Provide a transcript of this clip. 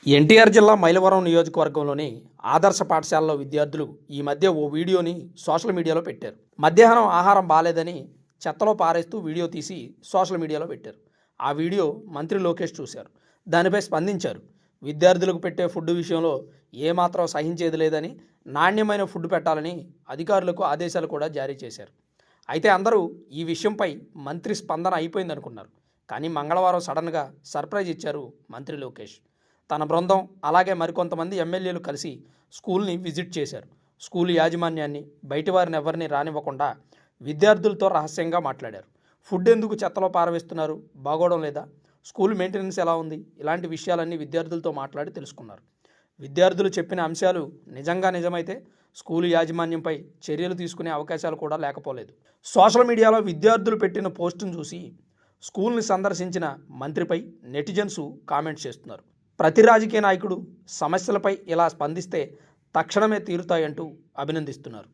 ఎన్టీఆర్ జిల్లా మైలవరం నియోజకవర్గంలోని ఆదర్శ పాఠశాలలో విద్యార్థులు ఈ మధ్య ఓ వీడియోని సోషల్ మీడియాలో పెట్టారు. మధ్యాహ్నం ఆహారం బాలేదని చెత్తలో పారేస్తూ వీడియో తీసి సోషల్ మీడియాలో పెట్టారు. ఆ వీడియో మంత్రి లోకేష్ చూశారు. దానిపై స్పందించారు. విద్యార్థులకు పెట్టే ఫుడ్ విషయంలో ఏమాత్రం సహించేది లేదని, నాణ్యమైన ఫుడ్ పెట్టాలని అధికారులకు ఆదేశాలు కూడా జారీ చేశారు. అయితే అందరూ ఈ విషయంపై మంత్రి స్పందన అయిపోయిందనుకున్నారు. కానీ మంగళవారం సడన్గా సర్ప్రైజ్ ఇచ్చారు మంత్రి లోకేష్. తన బృందం అలాగే మరికొంతమంది ఎమ్మెల్యేలు కలిసి స్కూల్ని విజిట్ చేశారు. స్కూల్ యాజమాన్యాన్ని, బయటి వారిని ఎవరిని రానివ్వకుండా విద్యార్థులతో రహస్యంగా మాట్లాడారు. ఫుడ్ ఎందుకు చెత్తలో పారవేస్తున్నారు, బాగోవడం లేదా, స్కూల్ మెయింటెనెన్స్ ఎలా ఉంది, ఇలాంటి విషయాలన్నీ విద్యార్థులతో మాట్లాడి తెలుసుకున్నారు. విద్యార్థులు చెప్పిన అంశాలు నిజమైతే స్కూల్ యాజమాన్యంపై చర్యలు తీసుకునే అవకాశాలు కూడా లేకపోలేదు. సోషల్ మీడియాలో విద్యార్థులు పెట్టిన పోస్టును చూసి స్కూల్ని సందర్శించిన మంత్రిపై నెటిజన్స్ కామెంట్స్ చేస్తున్నారు. ప్రతి రాజకీయ నాయకుడు సమస్యలపై ఇలా స్పందిస్తే తక్షణమే తీరుతాయంటూ అభినందిస్తున్నారు.